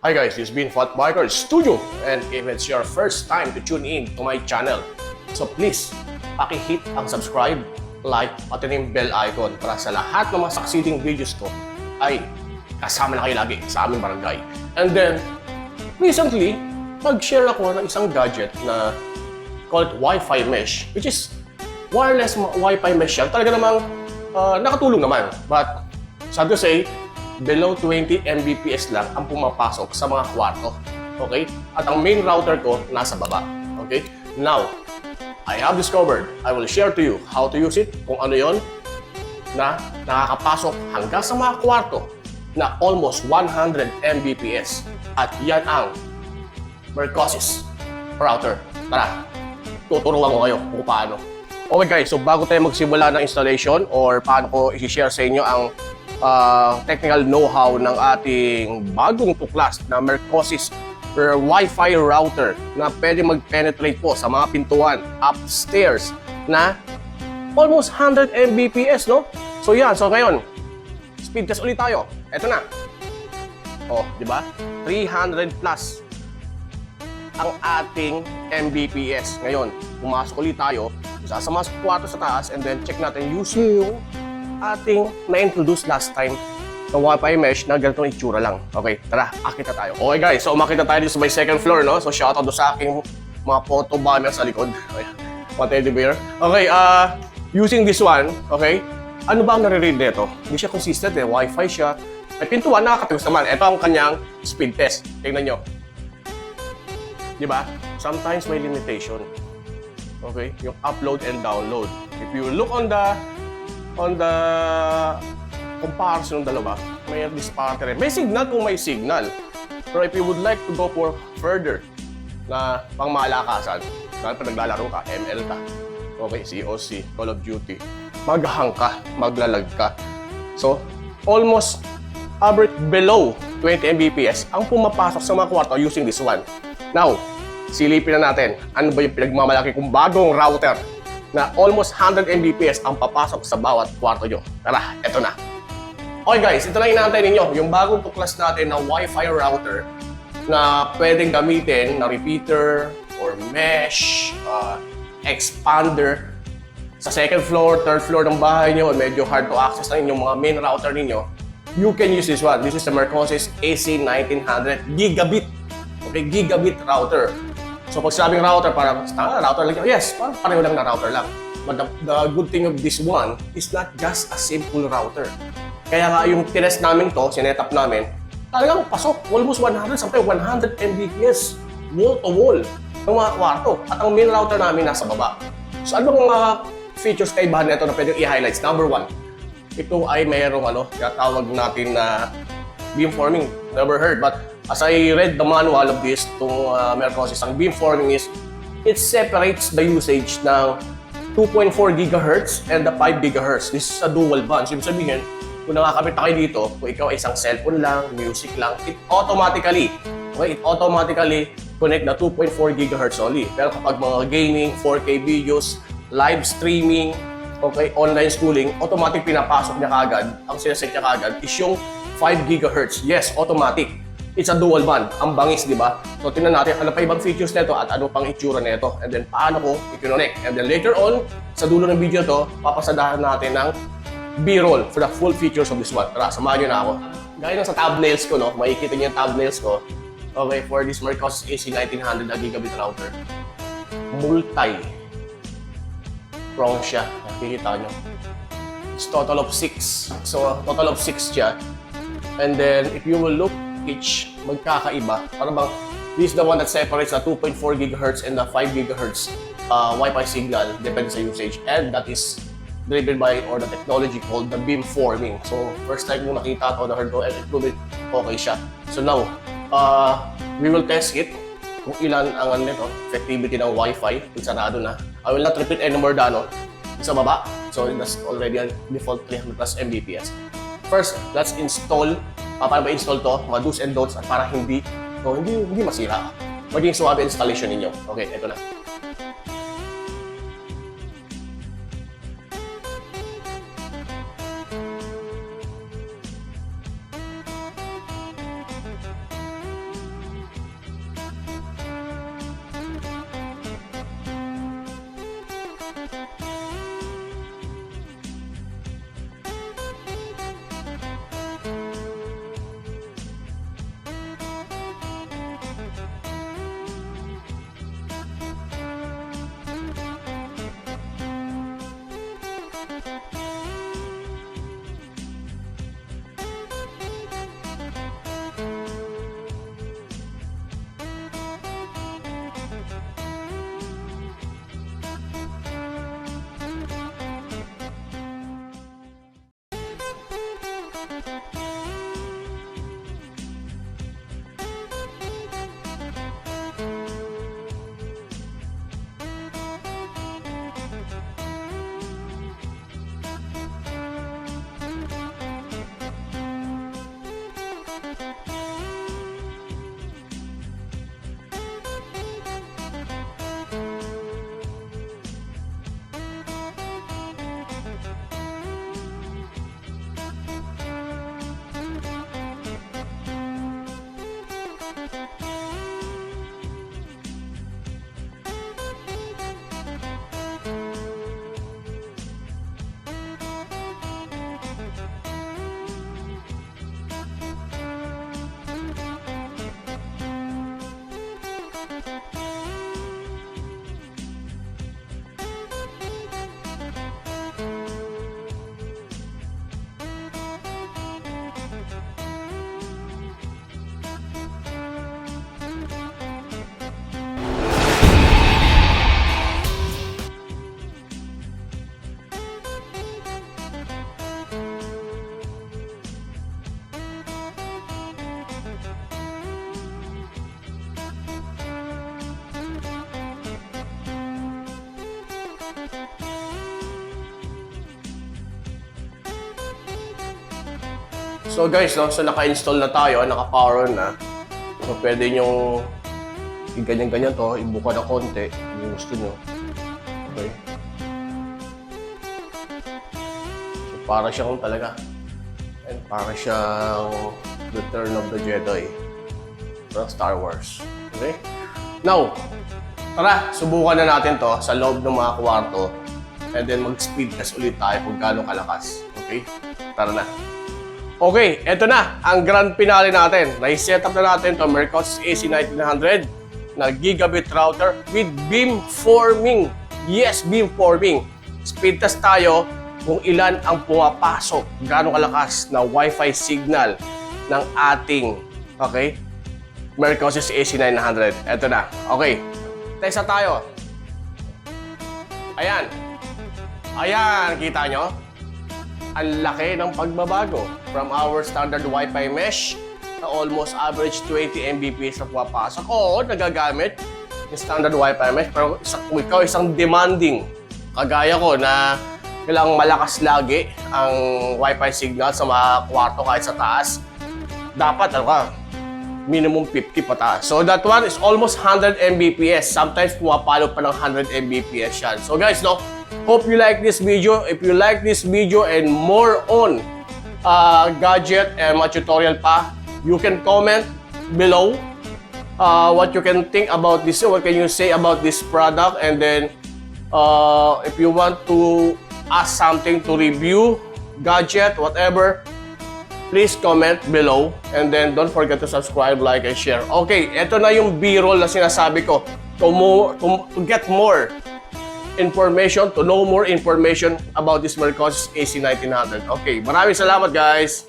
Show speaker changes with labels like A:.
A: Hi guys, this is Vnfatbiker Studio, and if it's your first time to tune in to my channel, so please, paki-hit ang subscribe, like, at yung bell icon para sa lahat ng mga succeeding videos ko ay kasama na kayo lagi sa aming barangay. And then, recently, nag-share ako ng isang gadget na called Wi-Fi mesh, which is wireless Wi-Fi mesh yan. Talaga namang nakatulong naman, but sad to say, below 20 Mbps lang ang pumapasok sa mga kwarto. Okay? At ang main router ko nasa baba. Okay? Now, I have discovered, I will share to you how to use it, kung ano yon na nakakapasok hanggang sa mga kwarto na almost 100 Mbps. At yan ang Mercusys router. Tara, tuturuan ko kayo kung paano. Okay guys, so bago tayo magsimula ng installation or paano ko i-share sa inyo ang technical know-how ng ating bagong tuklas na Mercusys Wi-Fi router na pwede mag-penetrate po sa mga pintuan upstairs na almost 100 Mbps, no? So yan, so ngayon, speed test ulit tayo. Eto na. Oh, di ba? 300 plus ang ating Mbps. Ngayon, pumasok ulit tayo, isa sa mga kwarto sa taas, and then check natin using yung ating na-introduce last time na Wi-Fi mesh na ganitong itsura lang. Okay, tara, akit na tayo. Okay guys, so umakit na tayo dito sa may second floor, no? So shoutout do sa aking mga photo bomber sa likod. Okay, mga teddy bear. Okay, using this one, okay, ano ba ang nare-read nito? Hindi siya consistent eh, Wi-Fi siya. May pintuan, nakakatiwas naman. Ito ang kanyang speed test. Tingnan nyo. Di ba? Sometimes may limitation. Okay, yung upload and download. If you look on the comparison ng dalawa, may disparity rin. May signal kung may signal. Pero if you would like to go for further na pang malakasan, dahil pa naglalaro ka, ML ka, okay, COC, Call of Duty, maghang ka, maglalag ka. So, almost average below 20 Mbps ang pumapasok sa mga kwarto using this one. Now, silipin na natin, ano ba yung pinagmamalaki kong bagong router na almost 100 Mbps ang papasok sa bawat kwarto nyo. Tara, eto na. Okay guys, ito na inaantay ninyo, yung bagong tuklas natin na Wi-Fi router na pwedeng gamitin na repeater or mesh, expander sa second floor, third floor ng bahay nyo, medyo hard to access na yung mga main router ninyo. You can use this one. This is the Mercusys AC1900 Gigabit. Okay, Gigabit router. So pag sabing router, parang router lang. Yes, parang pareho lang na router lang. But the good thing of this one is not just a simple router. Kaya nga yung tinest namin to, sinet-up namin, talagang pasok. Almost 100, sometimes 100 Mbps. Wall to wall ng mga kwarto. At ang main router namin nasa baba. So ano mga features kaibahan nito na pwedeng i-highlights? Number one, ito ay mayroong tinatawag natin na beamforming. Never heard, but as I read the manual of this, itong Mercusys, ang beamforming is, it separates the usage ng 2.4 GHz and the 5 GHz. This is a dual band. So, ibig sabihin, kung nakakabit na kayo dito, kung ikaw ay isang cellphone lang, music lang, it automatically connect na 2.4 GHz only. Pero kapag mga gaming, 4K videos, live streaming, okay, online schooling, automatic pinapasok niya kagad, ang sineset niya kagad is yung 5 GHz. Yes, automatic. It's a dual band. Ang bangis, di ba? So, tingnan natin ano pa ibang features nito at ano pang itsura nito. And then, paano ko i-connect. And then, later on, sa dulo ng video to, papasadahan natin ng B-roll for the full features of this one. Tara, samahan nyo na ako. Gaya ng sa thumbnails ko, no? Makikita nyo yung thumbnails ko. Okay, for this Mercusys AC1900 na Gigabit router. Multi-prong siya. Nakikita nyo. It's total of 6. So, total of 6 siya. And then, if you will look, each magkakaiba. Para bang, this is the one that separates the 2.4 GHz and the 5 GHz Wi-Fi signal, depende sa usage. And that is driven by, or the technology called the beamforming. So, first time mo nakita ito, na-heard ko, and it proved okay siya. So now, we will test it kung ilan ang effectivity ng Wi-Fi. Sarado na. I will not repeat anymore sa baba. So, that's already a default 300 plus Mbps. First, let's install. Para ma-install to, mga do's and don'ts at para hindi masira. Maging suwabe installation ninyo. Okay, ito na. So guys, no, so naka-install na tayo, naka-power on na. So pwede nyo ganyan-ganyan to, ibuka na konti kung gusto nyo. Okay. So para siyang talaga. And para siyang Return of the Jedi from Star Wars. Okay? Now, tara, subukan na natin to sa loob ng mga kwarto. And then mag-speed test ulit tayo kung gaano kalakas. Okay? Tara na. Okay, eto na ang grand finale natin. Na-set up na natin to Mercusys AC1900 na gigabit router with beamforming. Yes, beamforming. Speed test tayo kung ilan ang pumapasok, gaano kalakas na Wi-Fi signal ng ating, okay, Mercusys AC900. Eto na. Okay, test na tayo. Ayan. Ayan, kita nyo? Ang laki ng pagbabago from our standard Wi-Fi mesh na almost average 20 Mbps na pumapasok. Oo, nagagamit yung standard Wi-Fi mesh, pero kung ikaw isang demanding, kagaya ko na kailangang malakas lagi ang Wi-Fi signal sa mga kwarto kahit sa taas, dapat minimum 50 pataas. So that one is almost 100 Mbps. Sometimes pumapalo pa ng 100 Mbps yan. So guys, no, hope you like this video. If you like this video and more on gadget and mga tutorial pa, you can comment below what you can think about this, what can you say about this product, and then if you want to ask something to review, gadget, whatever, please comment below, and then don't forget to subscribe, like, and share. Okay, ito na yung B-roll na sinasabi ko to get more information, to know more information about this Mercusys AC1900. Okay, maraming salamat guys!